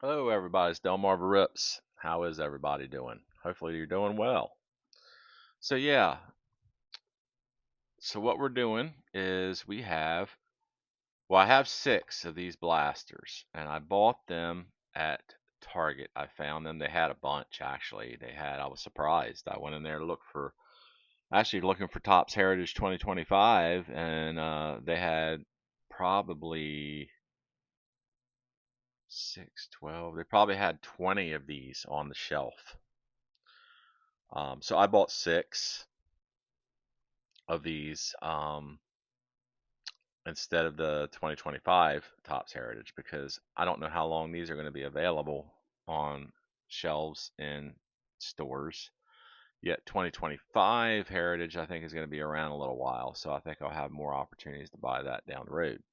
Hello, everybody. It's Delmarva Rips. How is everybody doing? Hopefully, you're doing well. So, yeah, so what we're doing is I have six of these blasters, and I bought them at Target. I found them. They had a bunch, actually. I was surprised. I went in there to actually looking for Topps Heritage 2025, and they had probably 6, 12. They probably had 20 of these on the shelf. So I bought six of these instead of the 2025 Topps Heritage because I don't know how long these are going to be available on shelves in stores. Yet 2025 Heritage I think is going to be around a little while, so I think I'll have more opportunities to buy that down the road.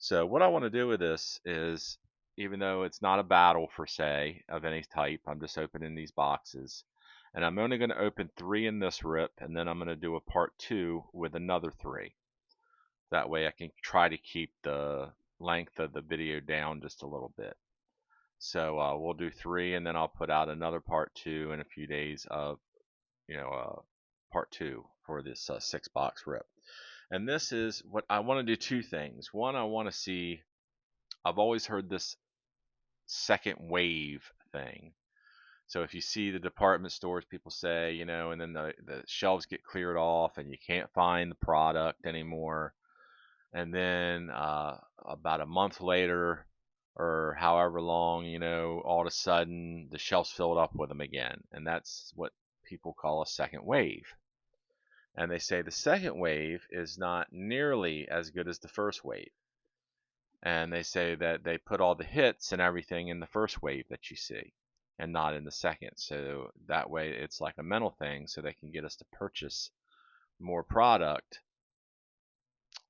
So what I want to do with this is, even though it's not a battle for say of any type, I'm just opening these boxes. And I'm only going to open three in this rip, and then I'm going to do a part two with another three. That way I can try to keep the length of the video down just a little bit. So we'll do three, and then I'll put out another part two in a few days of, part two for this 6 box rip. And this is what I want to do: two things. One, I want to see, I've always heard this second wave thing. So if you see the department stores, people say, and then the shelves get cleared off and you can't find the product anymore. And then about a month later, or however long, all of a sudden the shelves filled up with them again. And that's what people call a second wave. And they say the second wave is not nearly as good as the first wave. And they say that they put all the hits and everything in the first wave that you see and not in the second. So that way it's like a mental thing, so they can get us to purchase more product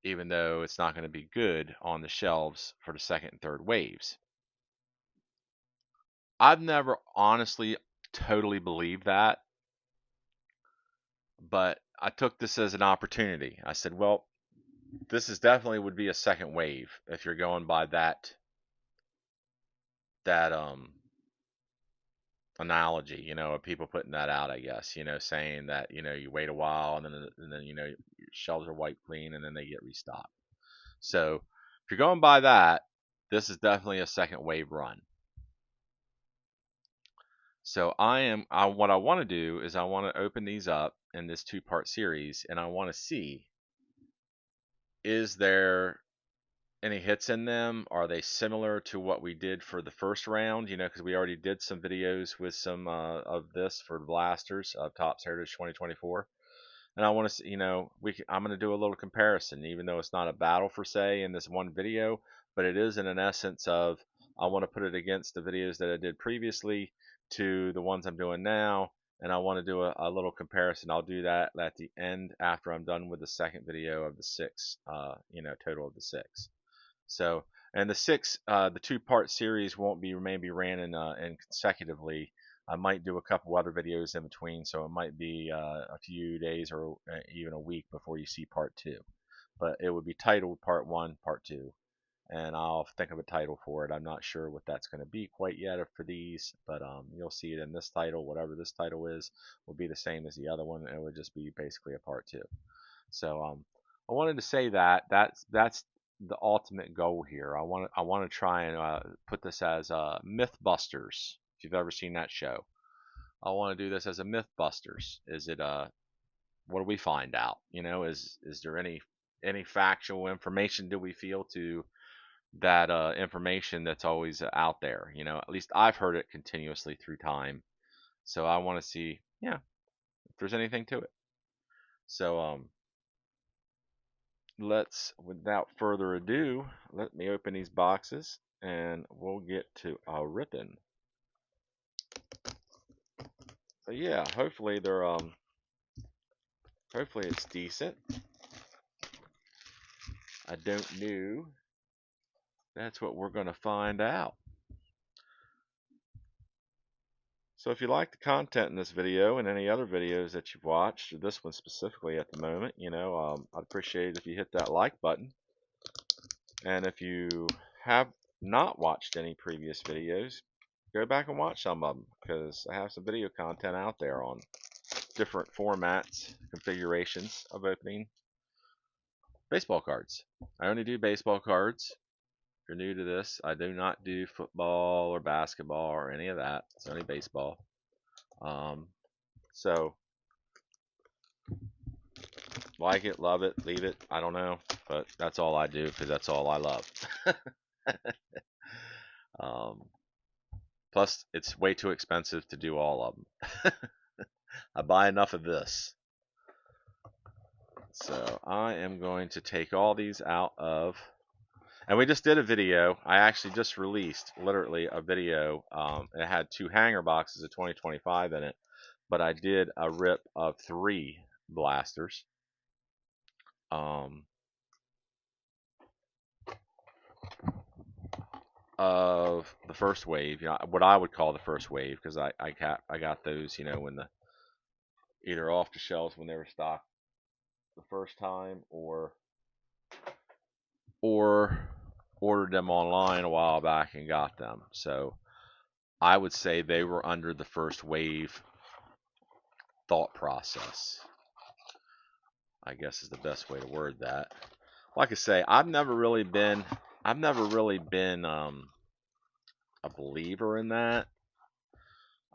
even though it's not going to be good on the shelves for the second and third waves. I've never honestly totally believed that, but I took this as an opportunity. I said, well, this is definitely would be a second wave if you're going by that analogy, of people putting that out, I guess, saying that, you wait a while and then your shelves are wiped clean and then they get restocked. So if you're going by that, this is definitely a second wave run. So what I want to do is I want to open these up in this two-part series, and I want to see, is there any hits in them? Are they similar to what we did for the first round? Because we already did some videos with some of this for blasters of Topps Heritage 2024. And I want to see, I'm going to do a little comparison, even though it's not a battle for say in this one video, but it is in an essence of, I want to put it against the videos that I did previously to the ones I'm doing now, and I want to do a little comparison. I'll do that at the end after I'm done with the second video of the six, total of the six. So, and the two-part series won't be maybe ran in consecutively. I might do a couple other videos in between, so it might be a few days or even a week before you see part two. But it would be titled part one, part two, and I'll think of a title for it. I'm not sure what that's going to be quite yet for these, but you'll see it in this title. Whatever this title is, will be the same as the other one. It would just be basically a part two. So I wanted to say that's the ultimate goal here. I want to try and put this as MythBusters. If you've ever seen that show, I want to do this as a MythBusters. Is it what do we find out? Is there any factual information do we feel to that information that's always out there? At least I've heard it continuously through time. So I want to see, yeah, if there's anything to it. So let's, without further ado, let me open these boxes and we'll get to our ripping. But yeah, hopefully hopefully it's decent. I don't know. That's what we're gonna find out. So if you like the content in this video and any other videos that you've watched, or this one specifically at the moment, I'd appreciate it if you hit that like button. And if you have not watched any previous videos, go back and watch some of them because I have some video content out there on different formats, configurations of opening baseball cards. I only do baseball cards. If you're new to this, I do not do football or basketball or any of that. It's only baseball. Um, so, like it, love it, leave it. I don't know, but that's all I do because that's all I love. um, Plus, it's way too expensive to do all of them. I buy enough of this. So I am going to take all these out of, and we just did a video. I actually just released literally a video. It had 2 hanger boxes of 2025 in it, but I did a rip of 3 blasters. Of the first wave, what I would call the first wave, because I got those, when the either off the shelves when they were stocked the first time, or ordered them online a while back and got them. So I would say they were under the first wave thought process, I guess is the best way to word that. Like I say, I've never really been a believer in that.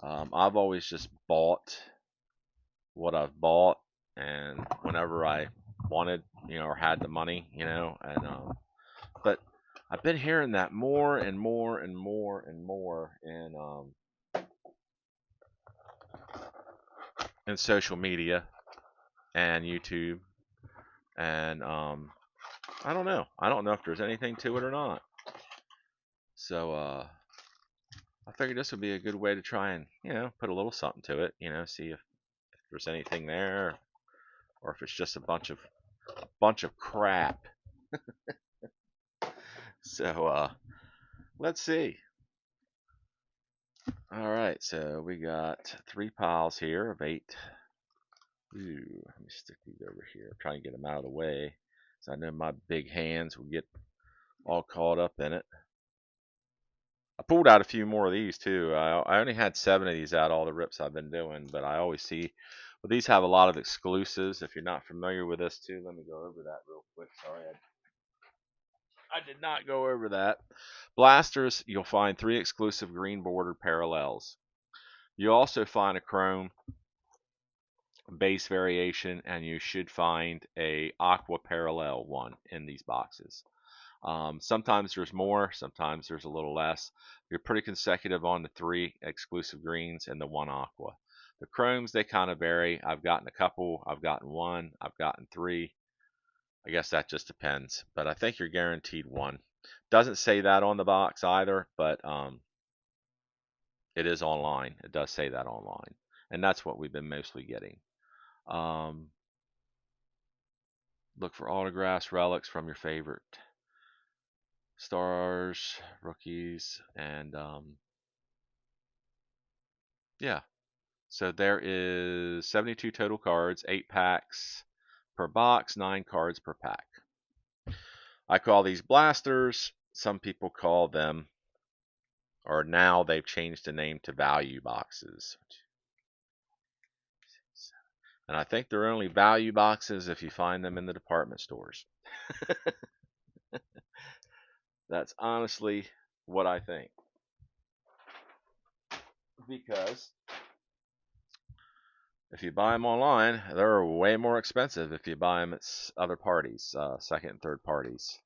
I've always just bought what I've bought, and whenever I wanted, or had the money, and but I've been hearing that more and more and more and more in social media and YouTube, and I don't know. I don't know if there's anything to it or not. So I figured this would be a good way to try and put a little something to it. See if there's anything there, or if it's just a bunch of crap. So let's see. All right, so we got 3 piles here of 8. Ooh, let me stick these over here. Try and get them out of the way, so I know my big hands will get all caught up in it. I pulled out a few more of these too. I only had 7 of these out all the rips I've been doing, but I always see, well, these have a lot of exclusives. If you're not familiar with this too, let me go over that real quick. Sorry, I did not go over that. Blasters, you'll find 3 exclusive green bordered parallels. You also find a chrome base variation, and you should find a aqua parallel one in these boxes. Sometimes there's more, sometimes there's a little less. You're pretty consecutive on the 3 exclusive greens and the 1 aqua. The chromes, they kind of vary. I've gotten a couple, I've gotten 1, I've gotten 3. I guess that just depends, but I think you're guaranteed 1. Doesn't say that on the box either, but it is online. It does say that online, and that's what we've been mostly getting. Look for autographs, relics from your favorite stars, rookies, and yeah. So there is 72 total cards, 8 packs per box, 9 cards per pack. I call these blasters. Some people call them, or now they've changed the name to value boxes. And I think they're only value boxes if you find them in the department stores. That's honestly what I think. Because if you buy them online, they're way more expensive if you buy them at other parties, second and third parties.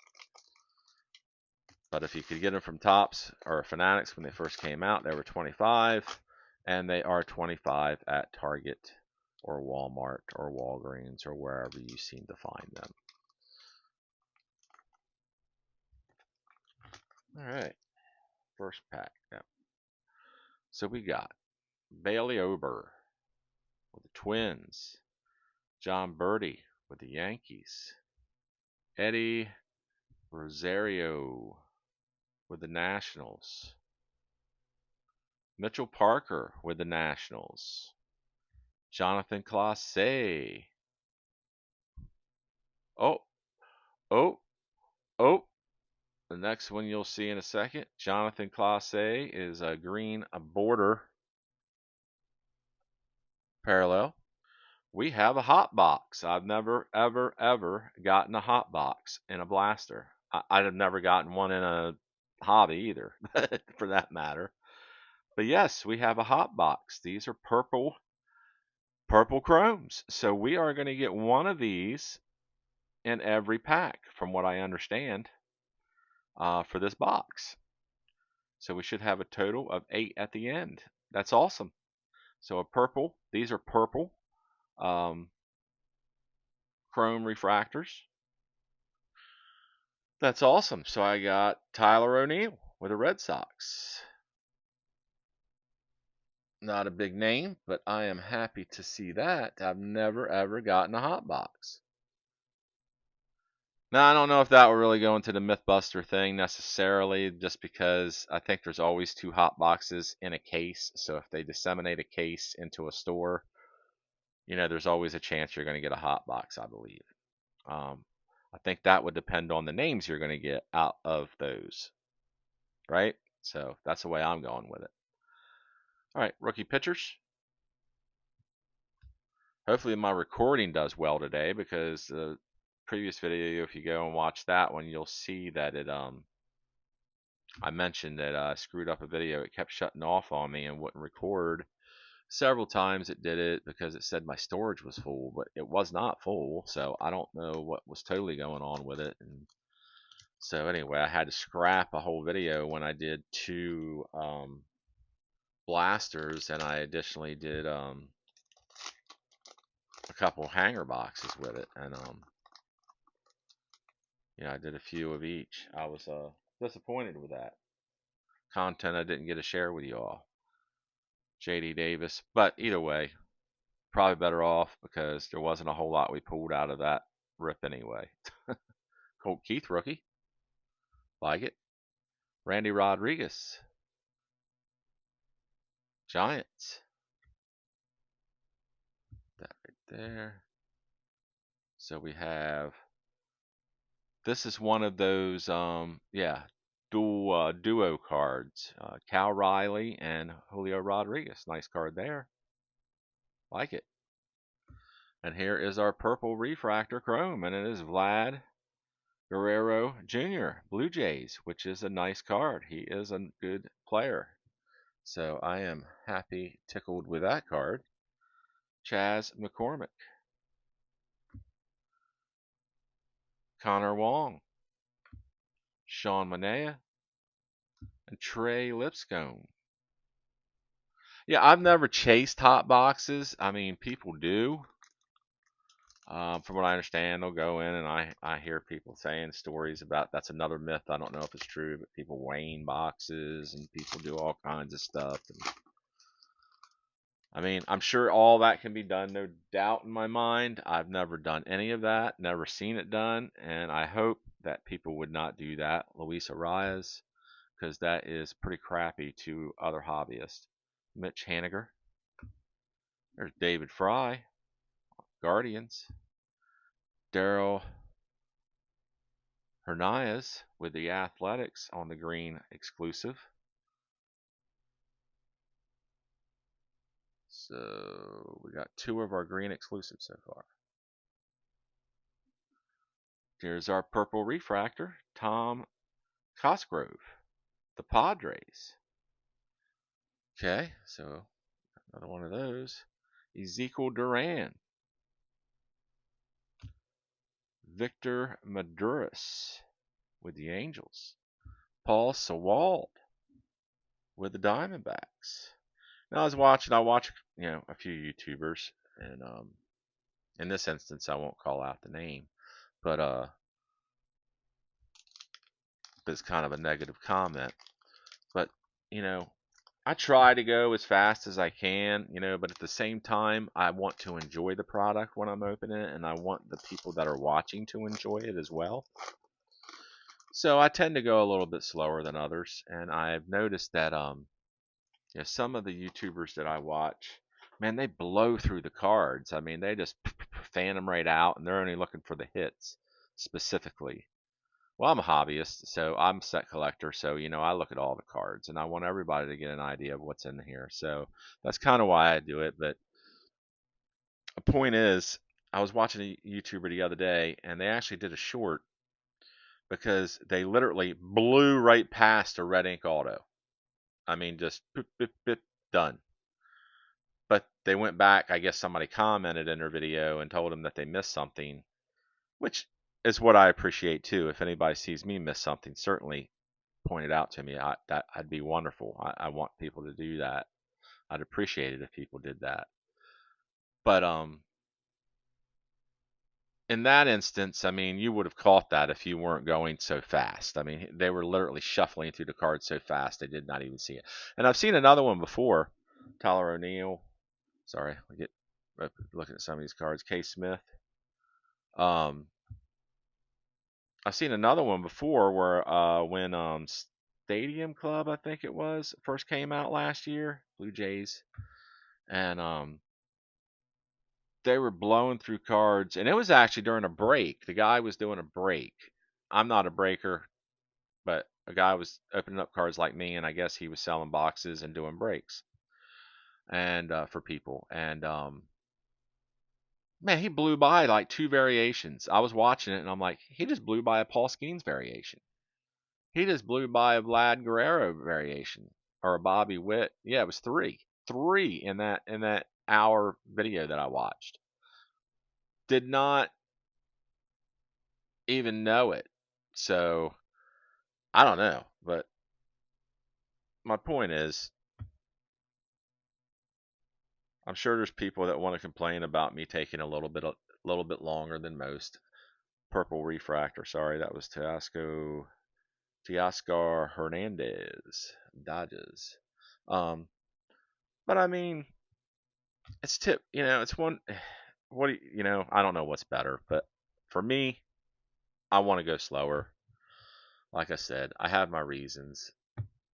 But if you could get them from TOPPS or Fanatics when they first came out, they were $25, and they are $25 at Target or Walmart or Walgreens or wherever you seem to find them. All right, first pack. Yep. So we got Bailey Ober with the Twins, John Birdie with the Yankees, Eddie Rosario with the Nationals, Mitchell Parker with the Nationals, Jonathan Clase. Oh, oh, oh. The next one you'll see in a second, Jonathan Clase, is a green border parallel. We have a hot box. I've never, ever, ever gotten a hot box in a blaster. I'd have never gotten one in a hobby either, for that matter. But yes, we have a hot box. These are purple chromes. So we are going to get one of these in every pack, from what I understand, for this box. So we should have a total of 8 at the end. That's awesome. So a purple. These are purple um, chrome refractors. That's awesome. So I got Tyler O'Neill with the Red Sox. Not a big name, but I am happy to see that. I've never ever gotten a hot box. Now, I don't know if that will really go into the Mythbuster thing necessarily, just because I think there's always 2 hot boxes in a case. So if they disseminate a case into a store, there's always a chance you're going to get a hot box, I believe. I think that would depend on the names you're going to get out of those, right? So that's the way I'm going with it. All right, rookie pitchers. Hopefully my recording does well today, because the previous video, if you go and watch that one, you'll see that I mentioned that I screwed up a video. It kept shutting off on me and wouldn't record. Several times it did it because it said my storage was full, but it was not full, so I don't know what was totally going on with it. And so anyway, I had to scrap a whole video when I did 2 blasters, and I additionally did a couple hanger boxes with it, and I did a few of each. I was disappointed with that content. I didn't get to share with you all, JD Davis, but either way, probably better off, because there wasn't a whole lot we pulled out of that rip anyway. Colt Keith rookie, like it. Randy Rodriguez, Giants, that right there. So we have, this is one of those duo cards. Cal Riley and Julio Rodriguez. Nice card there. Like it. And here is our purple refractor chrome, and it is Vlad Guerrero Jr., Blue Jays, which is a nice card. He is a good player. So I am tickled with that card. Chaz McCormick, Connor Wong, Sean Manaea, and Trey Lipscomb. Yeah, I've never chased hot boxes. I mean, people do. From what I understand, they'll go in, and I hear people saying stories about, that's another myth. I don't know if it's true, but people weighing boxes and people do all kinds of stuff. And, I mean, I'm sure all that can be done, no doubt in my mind. I've never done any of that, never seen it done, and I hope that people would not do that. Luis Arias, because that is pretty crappy to other hobbyists. Mitch Haniger. There's David Fry, Guardians. Daryl Hernandez with the Athletics on the green exclusive. So we got 2 of our green exclusives so far. Here's our purple refractor, Tom Cosgrove, the Padres. Okay, so another one of those. Ezekiel Duran, Victor Maduris with the Angels, Paul Sewald with the Diamondbacks. Now I watch a few YouTubers, and in this instance I won't call out the name, but it's kind of a negative comment. But I try to go as fast as I can, but at the same time, I want to enjoy the product when I'm opening it, and I want the people that are watching to enjoy it as well. So I tend to go a little bit slower than others, and I've noticed that some of the YouTubers that I watch, man, they blow through the cards. I mean, they just fan them right out, and they're only looking for the hits specifically. Well, I'm a hobbyist, so I'm a set collector. So, I look at all the cards and I want everybody to get an idea of what's in here. So that's kind of why I do it. But the point is, I was watching a YouTuber the other day and they actually did a short because they literally blew right past a red ink auto. I mean, just boop, boop, boop, done. But they went back. I guess somebody commented in their video and told them that they missed something, which is what I appreciate too. If anybody sees me miss something, certainly point it out to me. I'd be wonderful. I want people to do that. I'd appreciate it if people did that. But in that instance, I mean, you would have caught that if you weren't going so fast. I mean, they were literally shuffling through the cards so fast they did not even see it. And I've seen another one before. Tyler O'Neill. Sorry, I get looking at some of these cards. K. Smith. Um, I've seen another one before where when Stadium Club, I think it was, first came out last year, Blue Jays, and they were blowing through cards, and it was actually during a break. The guy was doing a break. I'm not a breaker, but a guy was opening up cards like me, and I guess he was selling boxes and doing breaks and for people. And man, he blew by like two variations. I was watching it, and I'm like, he just blew by a Paul Skeens variation. He just blew by a Vlad Guerrero variation or a Bobby Witt. Yeah, it was three in that hour video that I watched. Did not even know it. So I don't know, but my point is, I'm sure there's people that want to complain about me taking a little bit longer than most. Purple refractor, sorry, that was Teoscar Hernandez, Dodgers. Um, but I mean, it's one. What do I don't know what's better, but for me, I want to go slower. Like I said, I have my reasons.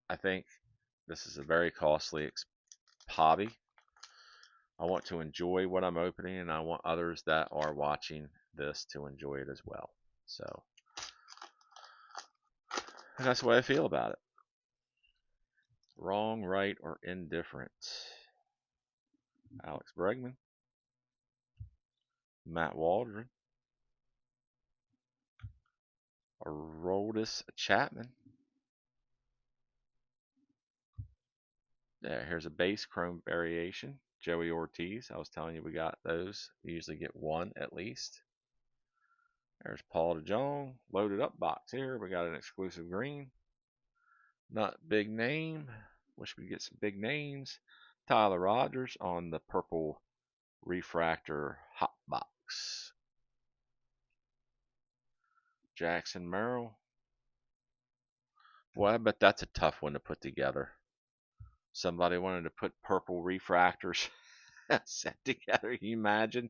I think this is a very costly hobby. I want to enjoy what I'm opening, and I want others that are watching this to enjoy it as well. So, and that's the way I feel about it. Wrong, right, or indifferent. Alex Bregman, Matt Waldron, Aroldis Chapman. Yeah, here's a base chrome variation. Joey Ortiz. I was telling you we got those. We usually get one at least. There's Paul DeJong. Loaded up box here. We got an exclusive green. Not big name. Wish we could get some big names. Tyler Rogers on the purple refractor hot box. Jackson Merrill. Boy, I bet that's a tough one to put together. Somebody wanted to put purple refractors set together. Can you imagine?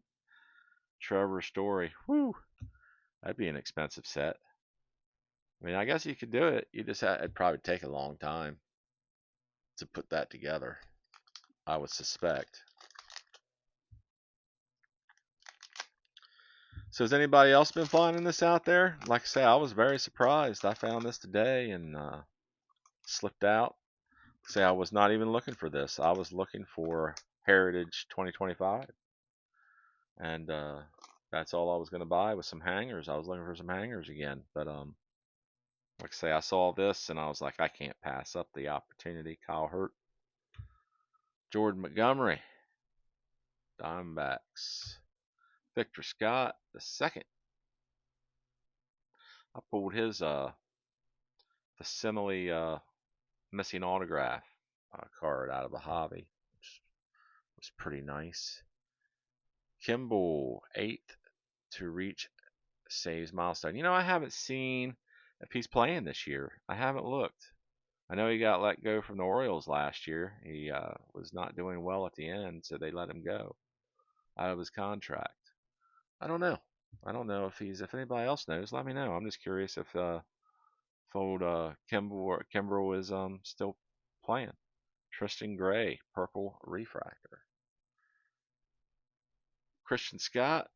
Trevor Story. Whew. That'd be an expensive set. I mean, I guess you could do it. It'd probably take a long time to put that together, I would suspect. So has anybody else been finding this out there? Like I say, I was very surprised. I found this today and slipped out. Say I was not even looking for this. I was looking for Heritage 2025, and that's all I was going to buy was some hangers. I was looking for some hangers again, but like I say, I saw this and I was like, I can't pass up the opportunity. Kyle Hurt, Jordan Montgomery, Diamondbacks, Victor Scott the second. I pulled his facsimile missing autograph card out of a hobby, which was pretty nice. Kimball, eighth to reach saves milestone. I haven't seen if he's playing this year. I haven't looked. I know he got let go from the Orioles last year. He was not doing well at the end, so they let him go out of his contract. I don't know. I don't know if anybody else knows, let me know. I'm just curious if old Kimball is still playing. Tristan Gray, purple refractor. Christian Scott,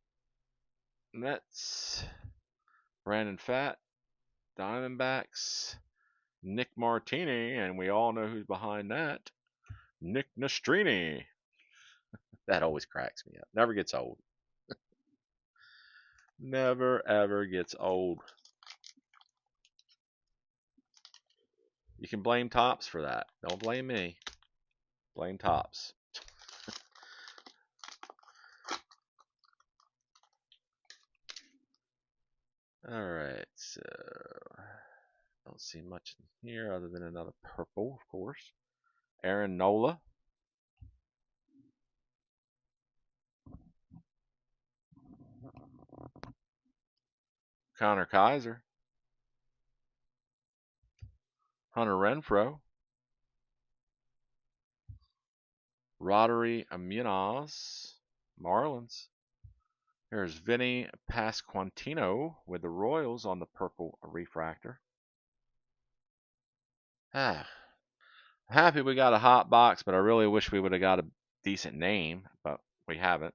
Mets. Brandon Fatt, Diamondbacks, Nick Martini, and we all know who's behind that. Nick Nastrini. That always cracks me up. Never gets old. Never ever gets old. You can blame Topps for that. Don't blame me. Blame Topps. Alright, so don't see much in here other than another purple, of course. Aaron Nola. Connor Kaiser. Hunter Renfroe. Roddery Munoz. Marlins. There's Vinny Pasquantino with the Royals on the purple refractor. Ah, happy we got a hot box, but I really wish we would have got a decent name, but we haven't.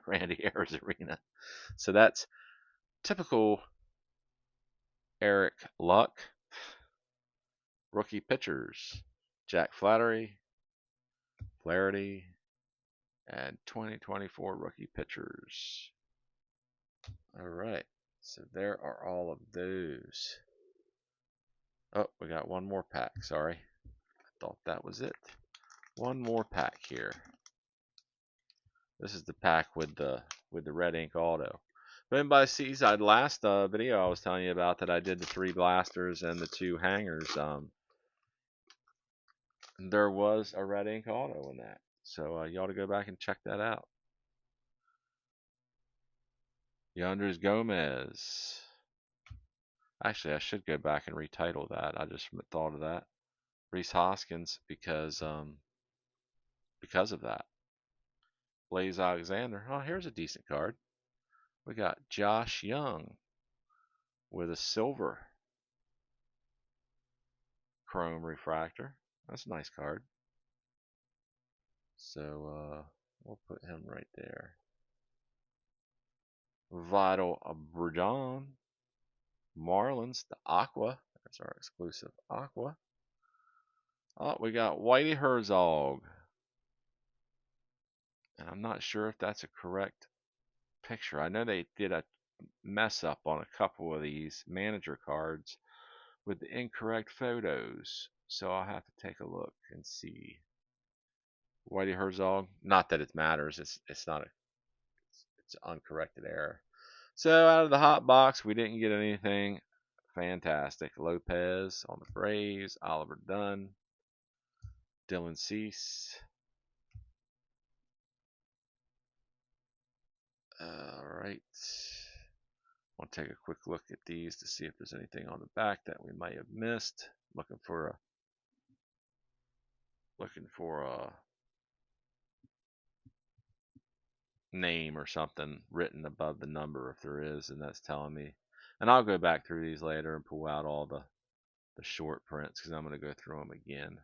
Randy Arozarena. So that's typical Eric Luck. Rookie pitchers. Jack Flaherty, and 2024 rookie pitchers. All right, so there are all of those. Oh, we got one more pack. Sorry, I thought that was it. One more pack here. This is the pack with the red ink auto. If anybody sees that last video I was telling you about that I did the 3 blasters and the 2 hangers, there was a red ink auto in that. So you ought to go back and check that out. Yanders Gomez. Actually, I should go back and retitle that. I just thought of that. Reese Hoskins because of that. Blaze Alexander. Oh, here's a decent card. We got Josh Young with a silver chrome refractor. That's a nice card. So we'll put him right there. Vital Brujon. Marlins, the Aqua. That's our exclusive Aqua. Oh, we got Whitey Herzog. And I'm not sure if that's a correct picture. I know they did a mess up on a couple of these manager cards with the incorrect photos. So I'll have to take a look and see. Whitey Herzog. Not that it matters. It's not it's an uncorrected error. So out of the hot box, we didn't get anything fantastic. Lopez on the Braves, Oliver Dunn, Dylan Cease. All right. I'll take a quick look at these to see if there's anything on the back that we might have missed. Looking for a name or something written above the number if there is, and that's telling me. And I'll go back through these later and pull out all the short prints because I'm going to go through them again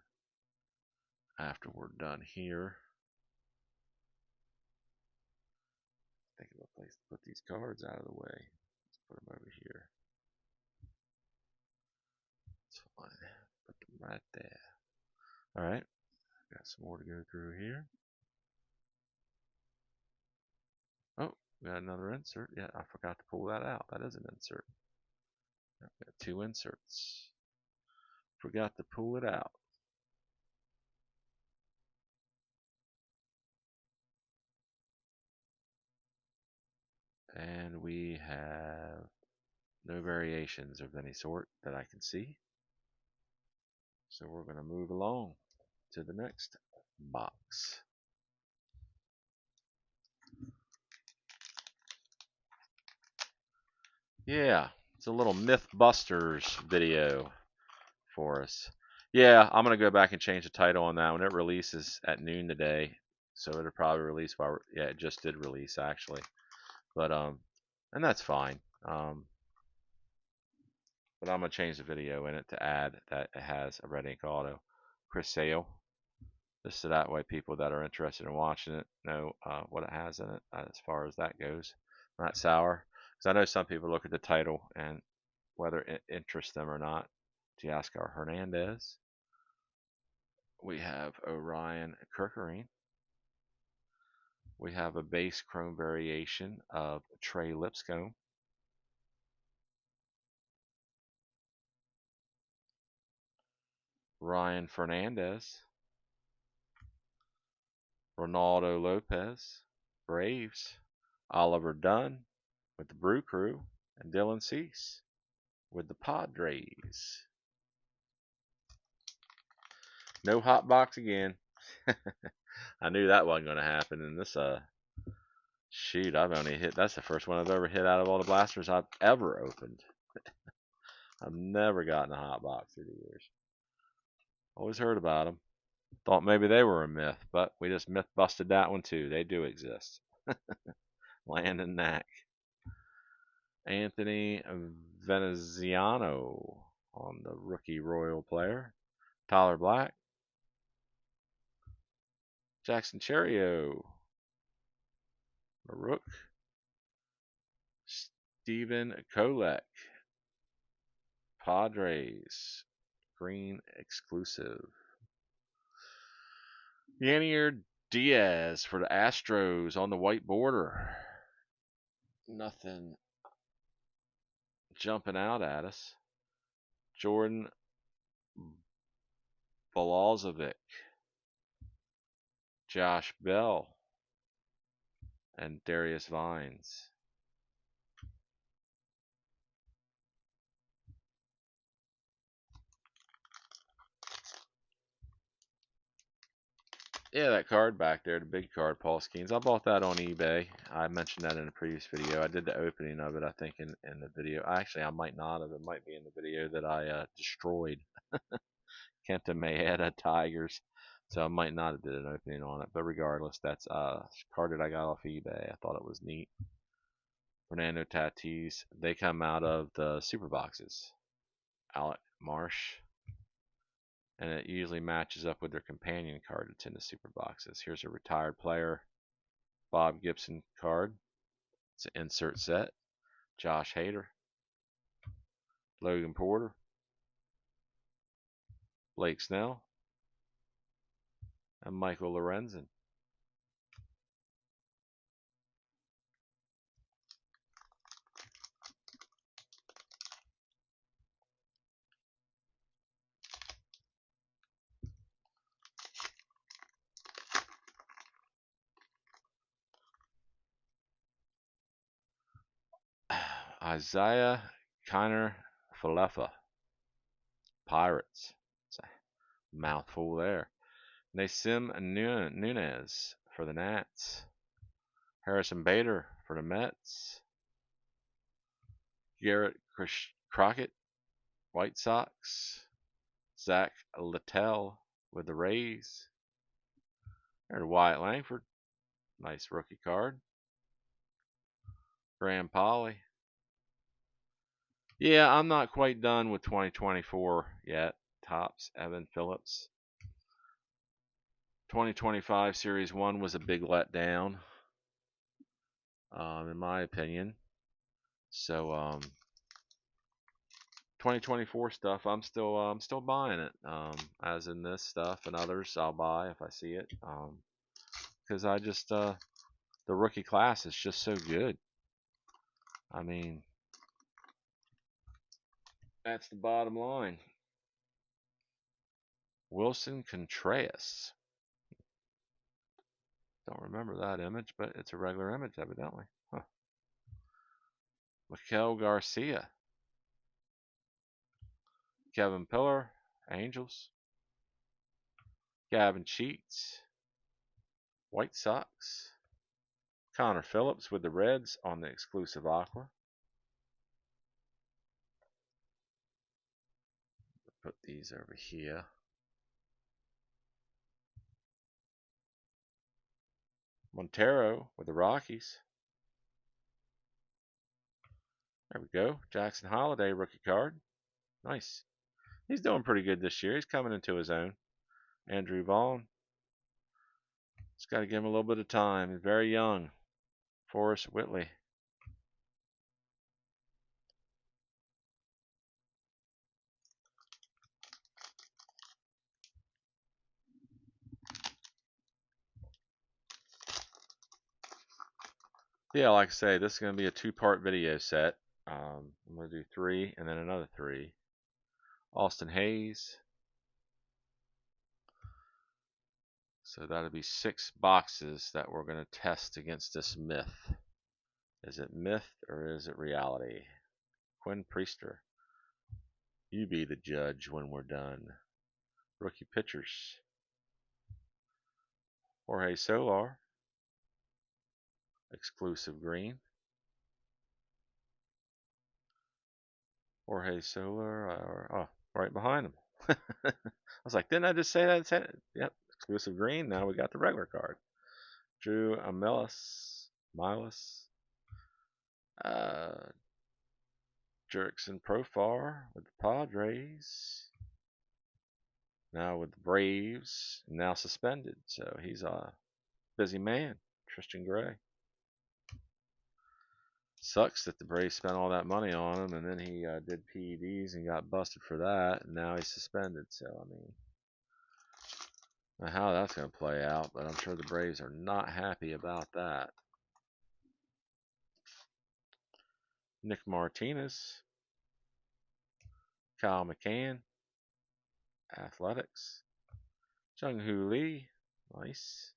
after we're done here. Think of a place to put these cards out of the way. Let's put them over here. That's fine. Put them right there. All right. Got some more to go through here. Oh, we got another insert. Yeah, I forgot to pull that out. That is an insert. I've got 2 inserts. Forgot to pull it out. And we have no variations of any sort that I can see. So we're going to move along to the next box. Yeah, it's a little Mythbusters video for us. Yeah, I'm going to go back and change the title on that one. It releases at noon today. So it'll probably release while yeah, it just did release actually. But and that's fine. But I'm gonna change the video in it to add that it has a red ink auto, Chris Sale, just so that way people that are interested in watching it know what it has in it as far as that goes. Not sour, because I know some people look at the title and whether it interests them or not. Teoscar Hernandez. We have Orion Kirkerine. We have a base chrome variation of Trey Lipscomb. Ryan Fernandez. Ronaldo Lopez. Braves. Oliver Dunn with the Brew Crew. And Dylan Cease with the Padres. No hot box again. I knew that wasn't going to happen. And this, shoot, I've only hit, that's the first one I've ever hit out of all the blasters I've ever opened. I've never gotten a hot box through the years. Always heard about them. Thought maybe they were a myth, but we just myth busted that one too. They do exist. Landon Knack. Anthony Veneziano on the rookie Royal player. Tyler Black. Jackson Cherio. Marook. Stephen Kolek. Padres. Green exclusive. Yanier Diaz for the Astros on the white border. Nothing jumping out at us. Jordan Balazovic. Josh Bell. And Darius Vines. Yeah, that card back there, the big card, Paul Skeens. I bought that on eBay. I mentioned that in a previous video. I did the opening of it, I think, in the video. Actually, I might not have. It might be in the video that I destroyed. Kenta Maeda Tigers. So I might not have did an opening on it. But regardless, that's a card that I got off eBay. I thought it was neat. Fernando Tatis. They come out of the super boxes. Alec Marsh. And it usually matches up with their companion card that's in the super boxes. Here's a retired player, Bob Gibson card. It's an insert set. Josh Hader, Logan Porter, Blake Snell, and Michael Lorenzen. Isaiah Kiner Falefa, Pirates. It's a mouthful there. Nasim Nunez for the Nats. Harrison Bader for the Mets. Garrett Crockett, White Sox. Zach Littell with the Rays. There's Wyatt Langford. Nice rookie card. Graham Polley. Yeah, I'm not quite done with 2024 yet. Topps, Evan Phillips. 2025 Series 1 was a big letdown, in my opinion. So, 2024 stuff, I'm still buying it. As in this stuff and others, I'll buy if I see it. Because I just, the rookie class is just so good. I mean, that's the bottom line. Wilson Contreras. Don't remember that image, but it's a regular image, evidently. Huh. Mikel Garcia. Kevin Pillar, Angels. Gavin Sheets, White Sox. Connor Phillips with the Reds on the exclusive Aqua. Put these over here. Montero with the Rockies. There we go. Jackson Holiday rookie card. Nice. He's doing pretty good this year. He's coming into his own. Andrew Vaughn. Just got to give him a little bit of time. He's very young. Forrest Whitley. Yeah, like I say, this is going to be a two-part video set. I'm going to do 3 and then another 3. Austin Hayes. So that'll be 6 boxes that we're going to test against this myth. Is it myth or is it reality? Quinn Priester, you be the judge when we're done. Rookie pitchers. Jorge Solar, exclusive green. Jorge Solar, oh, right behind him. I was like, didn't I just say that? Yep, exclusive green. Now we got the regular card. Drew Milas, uh, Jurickson Profar with the Padres. Now with the Braves, now suspended. So he's a busy man. Tristan Gray. Sucks that the Braves spent all that money on him, and then he did PEDs and got busted for that, and now he's suspended. So I mean, I don't know how that's going to play out, but I'm sure the Braves are not happy about that. Nick Martinez, Kyle McCann, Athletics, Jung Hoo Lee, nice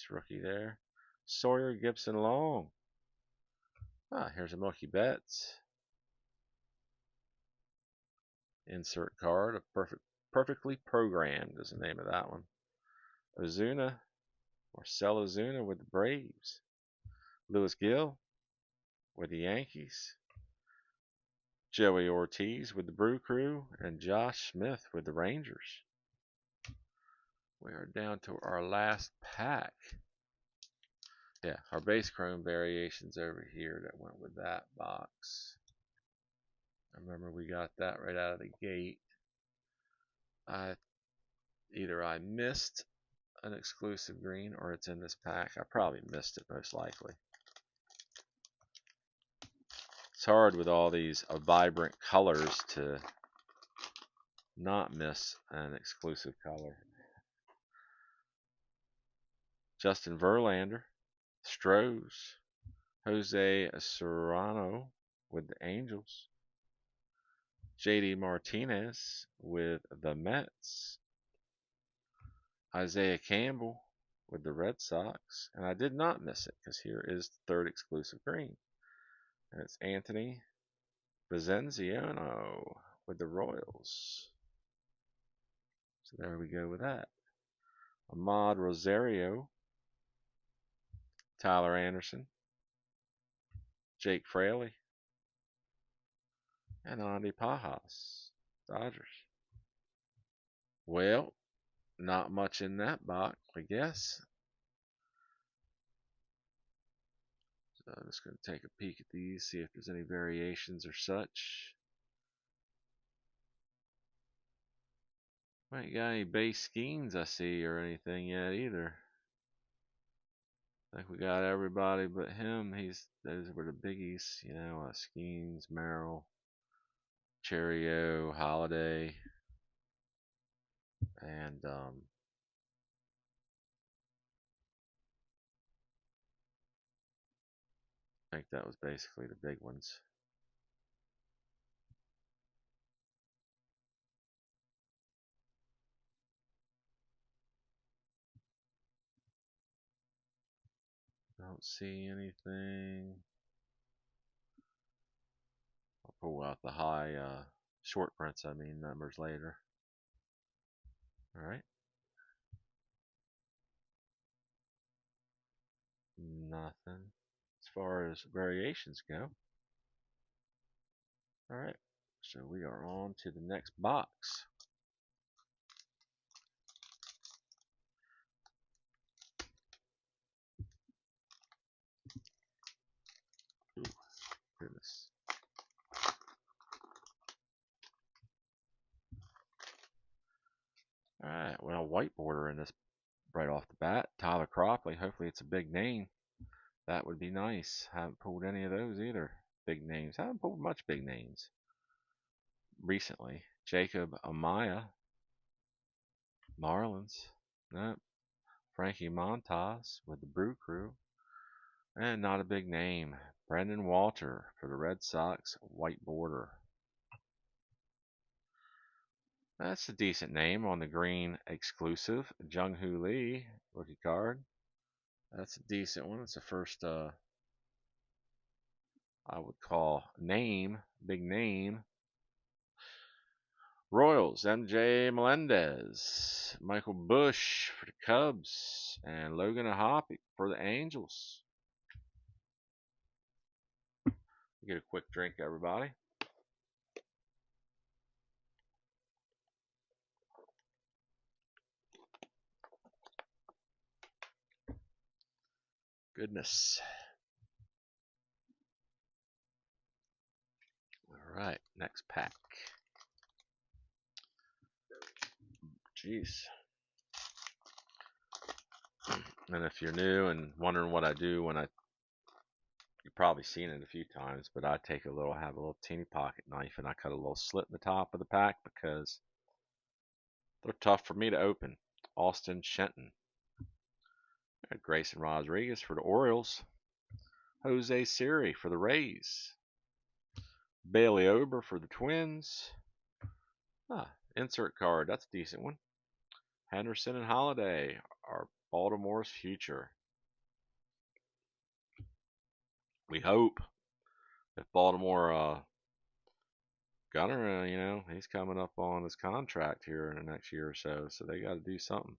rookie there. Sawyer Gibson Long. Here's a Mookie Betts. Insert card. Perfectly Programmed is the name of that one. Ozuna, Marcell Ozuna with the Braves. Lewis Gill with the Yankees. Joey Ortiz with the Brew Crew. And Josh Smith with the Rangers. We are down to our last pack. Yeah, our base chrome variations over here that went with that box. I remember we got that right out of the gate. Either I missed an exclusive green or it's in this pack. I probably missed it most likely. It's hard with all these vibrant colors to not miss an exclusive color. Justin Verlander, Strohs, Jose Serrano with the Angels, JD Martinez with the Mets, Isaiah Campbell with the Red Sox, and I did not miss it because here is the third exclusive green. And it's Anthony Vicenziano with the Royals. So there we go with that. Ahmad Rosario, Tyler Anderson, Jake Fraley, and Andy Pajas, Dodgers. Well, not much in that box, I guess. So I'm just going to take a peek at these, see if there's any variations or such. Ain't got any base schemes I see or anything yet either. I think we got everybody but him. Those were the biggies, you know, Skeens, Merrill, Cheerio, Holiday, and I think that was basically the big ones. Don't see anything. I'll pull out the high short prints, I mean numbers later. Alright. Nothing as far as variations go. Alright. So we are on to the next box. Ooh, goodness. Alright, well, white border in this right off the bat. Tyler Cropley, hopefully it's a big name. That would be nice. Haven't pulled any of those either. Big names. Haven't pulled much big names recently. Jacob Amaya, Marlins. Nope. Frankie Montas with the Brew Crew. And not a big name. Brendan Walter for the Red Sox, white border. That's a decent name on the green exclusive. Jung-Hoo Lee, rookie card. That's a decent one. It's the first I would call name, big name. Royals, MJ Melendez, Michael Bush for the Cubs, and Logan Ahoppe for the Angels. Get a quick drink, everybody. Goodness. All right, next pack. Jeez. And if you're new and wondering what I do when you've probably seen it a few times, but I have a little teeny pocket knife and I cut a little slit in the top of the pack because they're tough for me to open. Austin Shenton. Grayson Rodriguez for the Orioles. Jose Siri for the Rays. Bailey Ober for the Twins. Insert card. That's a decent one. Henderson and Holiday are Baltimore's future. We hope if Baltimore Gunner, he's coming up on his contract here in the next year or so, so they got to do something.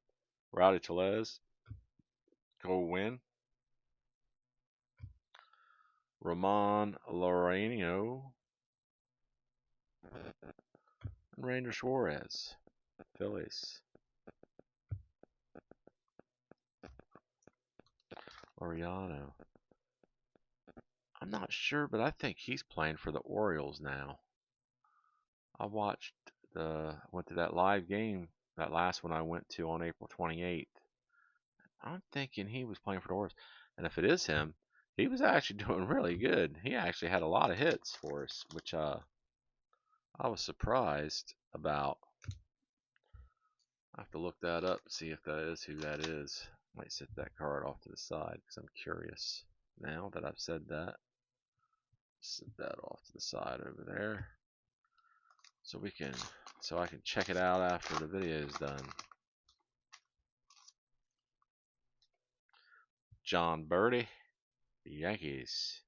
Rowdy Tellez, Cole Winn, Ramon Laureano, and Ranger Suarez, Phillies. Oriano. I'm not sure, but I think he's playing for the Orioles now. I went to that live game, that last one I went to on April 28th. I'm thinking he was playing for the Orioles. And if it is him, he was actually doing really good. He actually had a lot of hits for us, which I was surprised about. I have to look that up to see if that is who that is. Might set that card off to the side because I'm curious now that I've said that. Set that off to the side over there. So I can check it out after the video is done. John Birdie, the Yankees.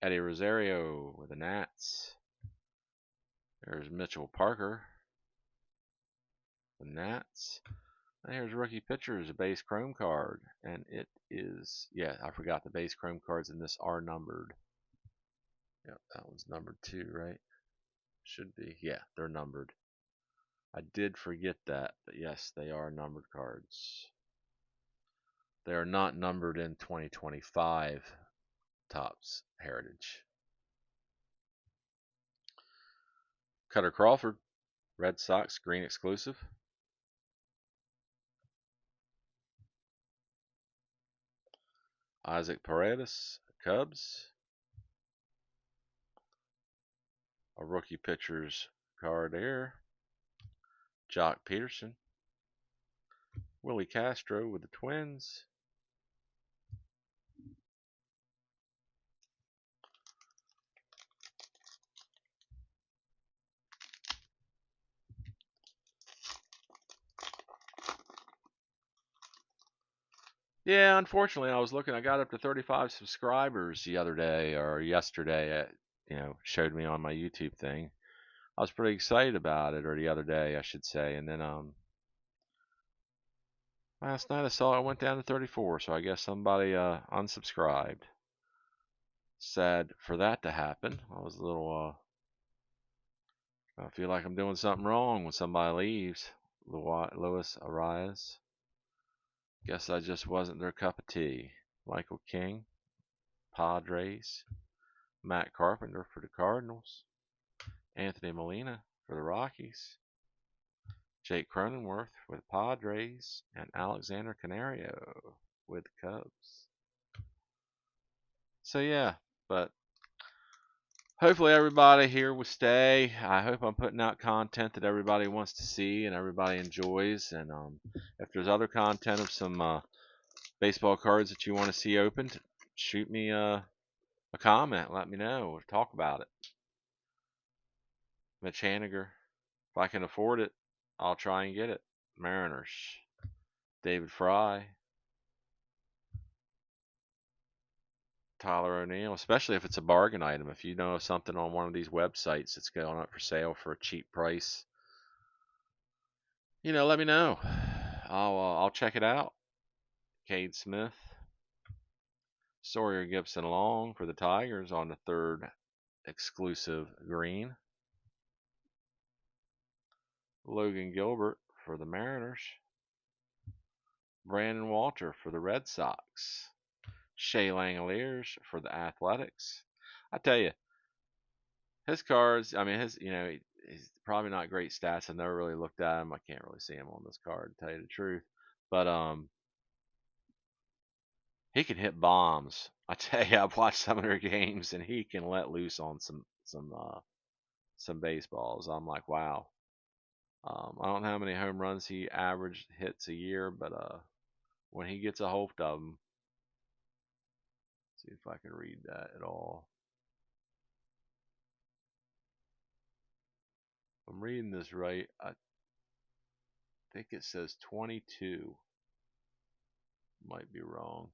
Eddie Rosario with the Nats. There's Mitchell Parker, the Nats. And here's rookie pitchers, a base chrome card. And it is, I forgot the base chrome cards in this are numbered. Yep, that one's numbered too, right? Should be. Yeah, they're numbered. I did forget that, but yes, they are numbered cards. They are not numbered in 2025 TOPPS Heritage. Cutter Crawford, Red Sox, green exclusive. Isaac Paredes, Cubs. A rookie pitcher's card there. Jock Peterson. Willie Castro with the Twins. Yeah, unfortunately, I was looking. I got up to 35 subscribers the other day or yesterday. Showed me on my YouTube thing. I was pretty excited about it, or the other day, I should say. And then last night I saw it went down to 34, so I guess somebody unsubscribed. Sad for that to happen. I was a little. I feel like I'm doing something wrong when somebody leaves. Luis Arias. Guess I just wasn't their cup of tea. Michael King, Padres. Matt Carpenter for the Cardinals. Anthony Molina for the Rockies. Jake Cronenworth with the Padres. And Alexander Canario with the Cubs. So yeah, but hopefully everybody here will stay. I hope I'm putting out content that everybody wants to see and everybody enjoys. And if there's other content of some baseball cards that you want to see opened, shoot me a comment. Let me know. We'll talk about it. Mitch Haniger. If I can afford it, I'll try and get it. Mariners. David Fry. Tyler O'Neill, especially if it's a bargain item. If you know of something on one of these websites that's going up for sale for a cheap price, let me know. I'll check it out. Cade Smith, Sawyer Gibson Long for the Tigers on the third exclusive green. Logan Gilbert for the Mariners. Brandon Walter for the Red Sox. Shea Langoliers for the Athletics. I tell you, his cards. I mean, he's probably not great stats. I've never really looked at him. I can't really see him on this card, to tell you the truth. But he can hit bombs. I tell you, I've watched some of their games, and he can let loose on some baseballs. I'm like, wow. I don't know how many home runs he averaged hits a year, but when he gets a hold of them, see if I can read that at all. If I'm reading this right, I think it says 22. Might be wrong.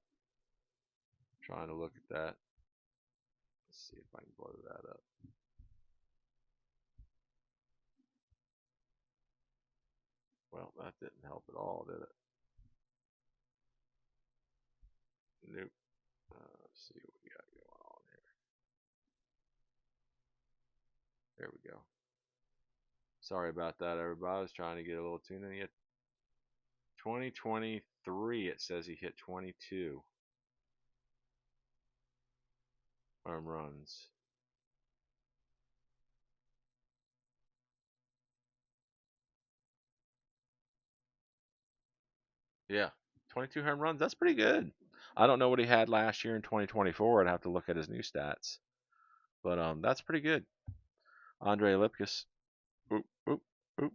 I'm trying to look at that. Let's see if I can blow that up. Well, that didn't help at all, did it? Nope. Let's see what we got going on here. There we go. Sorry about that, everybody. I was trying to get a little tune in. Yet 2023, it says he hit 22 home runs. Yeah, 22 home runs. That's pretty good. I don't know what he had last year in 2024. I'd have to look at his new stats, but that's pretty good. Andre Lipkis. Oop, oop, oop.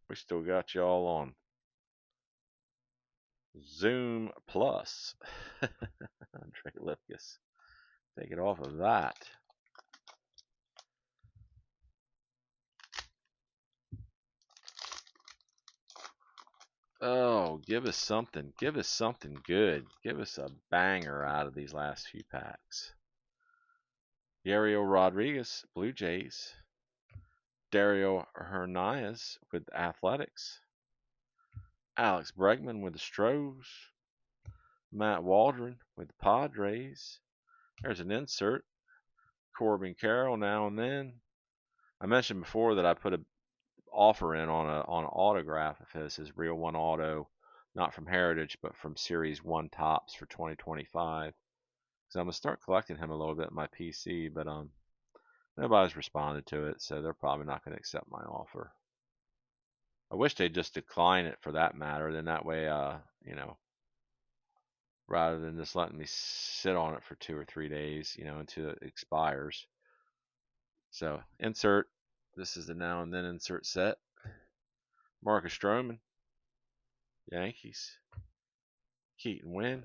We still got you all on Zoom Plus. Andre Lipkis. Take it off of that. Oh, give us something. Give us something good. Give us a banger out of these last few packs. Yariel Rodriguez, Blue Jays. Dario Hernandez with Athletics. Alex Bregman with the Stros. Matt Waldron with the Padres. There's an insert. Corbin Carroll now and then. I mentioned before that I put an offer in on an autograph of his real one auto, not from Heritage, but from Series 1 Topps for 2025. So I'm gonna start collecting him a little bit in my PC, but nobody's responded to it, so they're probably not gonna accept my offer. I wish they'd just decline it for that matter, then that way, rather than just letting me sit on it for 2 or 3 days, until it expires. So insert. This is the now and then insert set. Marcus Stroman, Yankees. Keaton Winn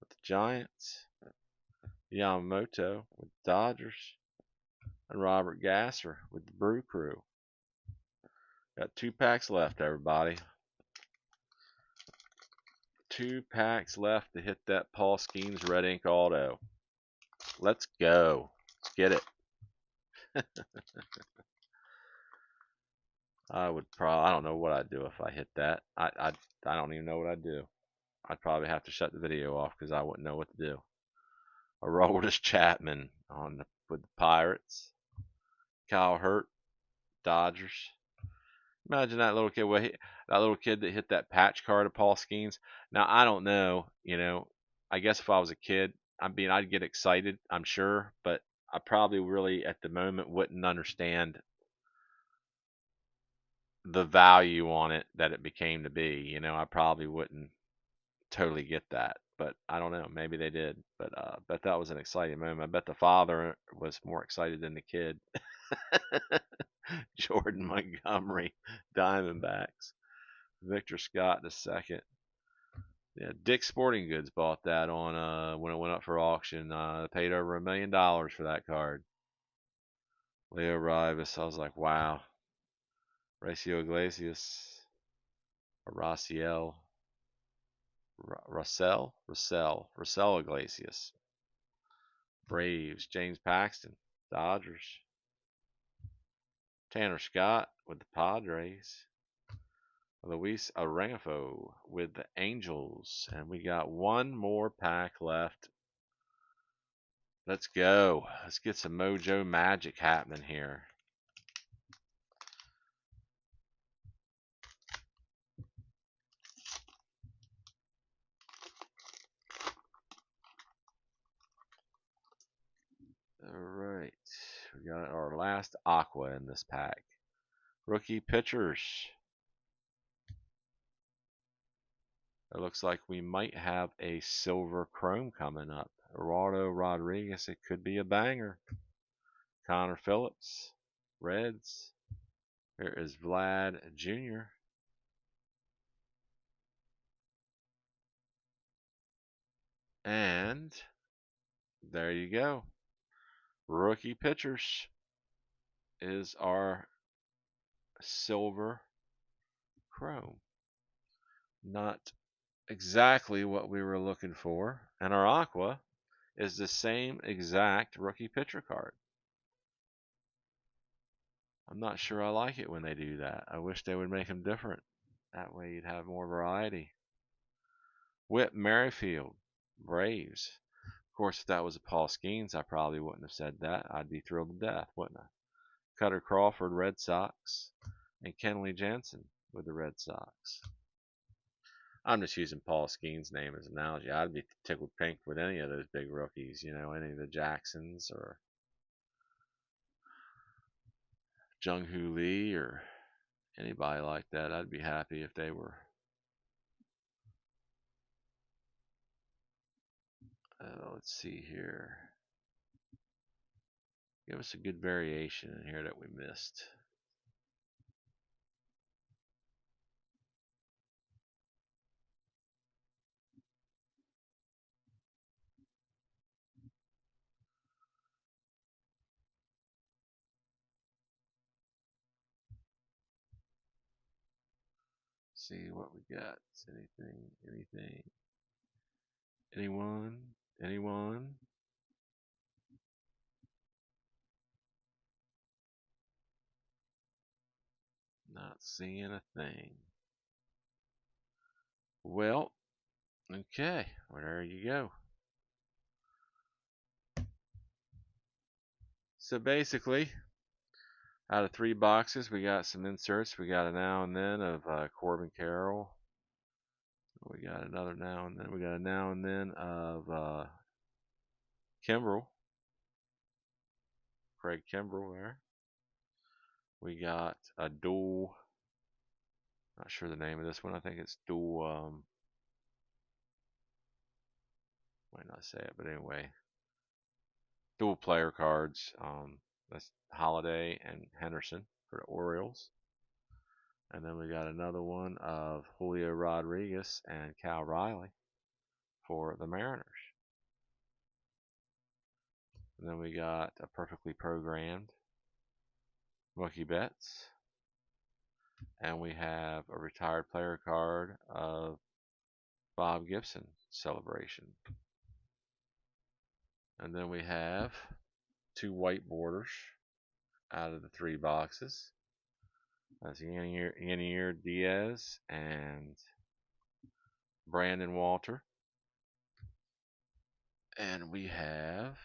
with the Giants. Yamamoto with the Dodgers. And Robert Gasser with the Brew Crew. Got 2 packs left, everybody. 2 packs left to hit that Paul Skeens Red Ink Auto. Let's go. Let's get it. I don't know what I'd do if I hit that. I don't even know what I'd do. I'd probably have to shut the video off because I wouldn't know what to do. Aroldis Chapman with the Pirates. Kyle Hurt, Dodgers. Imagine that little kid. That little kid that hit that patch card of Paul Skeens. Now I don't know. I guess if I was a kid, I'd get excited. I'm sure, but I probably really at the moment wouldn't understand the value on it that it became to be. I probably wouldn't totally get that, but I don't know. Maybe they did, but bet that was an exciting moment. I bet the father was more excited than the kid. Jordan Montgomery, Diamondbacks. Victor Scott the second. Yeah, Dick's Sporting Goods bought that on when it went up for auction. Paid over $1 million for that card. Leo Rivas. I was like, wow. Racio Iglesias. Raciel. Russell Iglesias. Braves. James Paxton. Dodgers. Tanner Scott with the Padres. Luis Arangafo with the Angels. And we got one more pack left. Let's go. Let's get some mojo magic happening here. All right. We got our last aqua in this pack. Rookie pitchers. It looks like we might have a silver chrome coming up. Eduardo Rodriguez, it could be a banger. Connor Phillips, Reds. Here is Vlad Jr. And there you go. Rookie pitchers is our silver chrome. Not exactly what we were looking for. And our aqua is the same exact rookie pitcher card. I'm not sure I like it when they do that. I wish they would make them different. That way you'd have more variety. Whit Merrifield, Braves. Of course, if that was a Paul Skeens, I probably wouldn't have said that. I'd be thrilled to death, wouldn't I? Cutter Crawford, Red Sox. And Kenley Jansen with the Red Sox. I'm just using Paul Skeens' name as an analogy. I'd be tickled pink with any of those big rookies, any of the Jacksons or Jung Hoo Lee or anybody like that. I'd be happy if they were. Let's see here. Give us a good variation in here that we missed. See what we got. Anything. Anyone? Not seeing a thing. Well, okay. Well, there you go. So basically, out of 3 boxes, we got some inserts. We got a now and then of Corbin Carroll. We got another now and then. We got a now and then of Kimbrel. Craig Kimbrel there. We got a dual. Not sure the name of this one. I think it's dual. Might not say it, but anyway, dual player cards. That's Holiday and Henderson for the Orioles. And then we got another one of Julio Rodriguez and Cal Riley for the Mariners. And then we got a perfectly programmed Mookie Betts. And we have a retired player card of Bob Gibson celebration. And then we have 2 white borders out of the 3 boxes. That's Yanier Diaz and Brandon Walter. And we have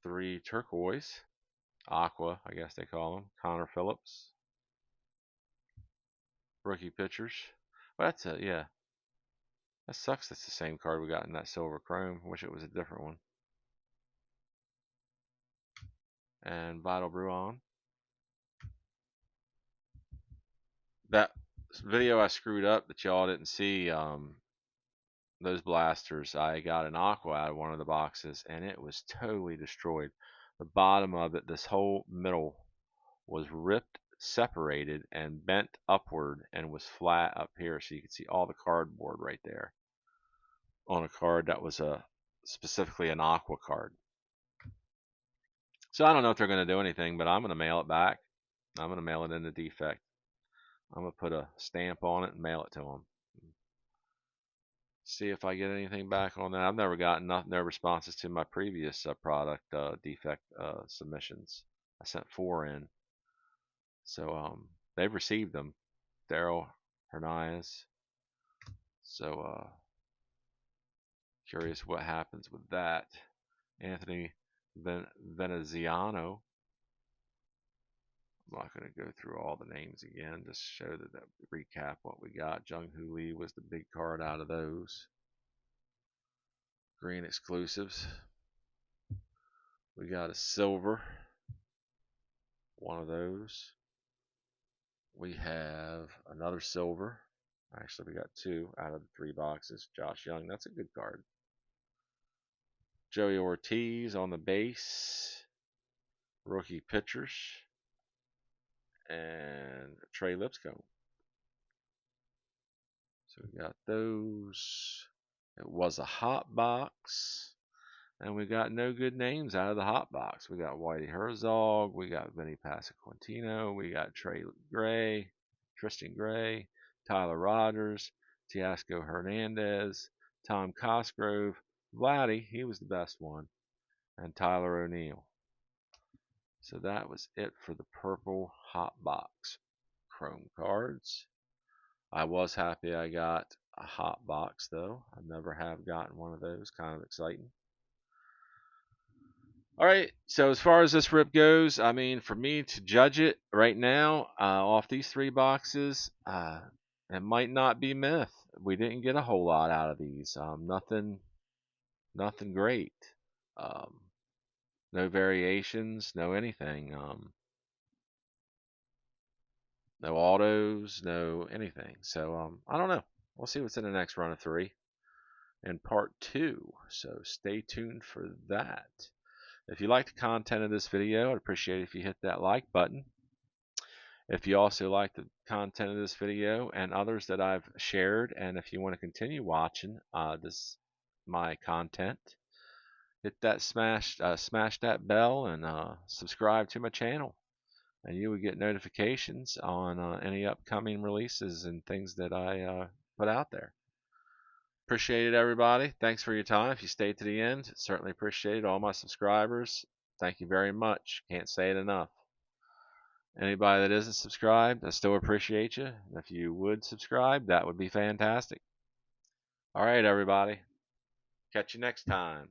three turquoise, aqua, I guess they call them. Connor Phillips, rookie pitchers. Well, that's it, yeah. That sucks. That's the same card we got in that silver chrome. Wish it was a different one. And Vital Bruin. That video I screwed up that y'all didn't see. Those blasters. I got an aqua out of one of the boxes, and it was totally destroyed. the bottom of it, this whole middle was ripped, separated, and bent upward and was flat up here. So you can see all the cardboard right there on a card that was specifically an aqua card. So I don't know if they're going to do anything, but I'm going to mail it back. I'm going to mail it in the defect. I'm going to put a stamp on it and mail it to them. See if I get anything back on that. I've never gotten no responses to my previous product defect submissions. I sent 4 in. So they've received them. Daryl Hernandez. So curious what happens with that. Anthony Veneziano. I'm not going to go through all the names again. Just show that recap what we got. Jung Hoo Lee was the big card out of those. Green exclusives. We got a silver. One of those. We have another silver. Actually, we got 2 out of the 3 boxes. Josh Young, that's a good card. Joey Ortiz on the base. Rookie pitchers. And Trey Lipscomb. So we got those. It was a hot box. And we got no good names out of the hot box. We got Whitey Herzog. We got Vinny Pasquantino. We got Tristan Gray. Tyler Rogers. Teoscar Hernandez. Tom Cosgrove. Vladdy, he was the best one. And Tyler O'Neill. So that was it for the purple hot box chrome cards. I was happy I got a hot box though. I never have gotten one of those. Kind of exciting. All right, so as far as this rip goes, I mean, for me to judge it right now off these 3 boxes, it might not be myth. We didn't get a whole lot out of these. Nothing great. No variations, no anything. No autos, no anything. So I don't know. We'll see what's in the next run of 3 and part 2. So stay tuned for that. If you like the content of this video, I'd appreciate it if you hit that like button. If you also like the content of this video and others that I've shared, and if you want to continue watching my content, hit that smash that bell and subscribe to my channel, and you will get notifications on any upcoming releases and things that I put out there. Appreciate it, everybody. Thanks for your time. If you stayed to the end, certainly appreciate it. All my subscribers, thank you very much. Can't say it enough. Anybody that isn't subscribed, I still appreciate you. And if you would subscribe, that would be fantastic. All right, everybody. Catch you next time.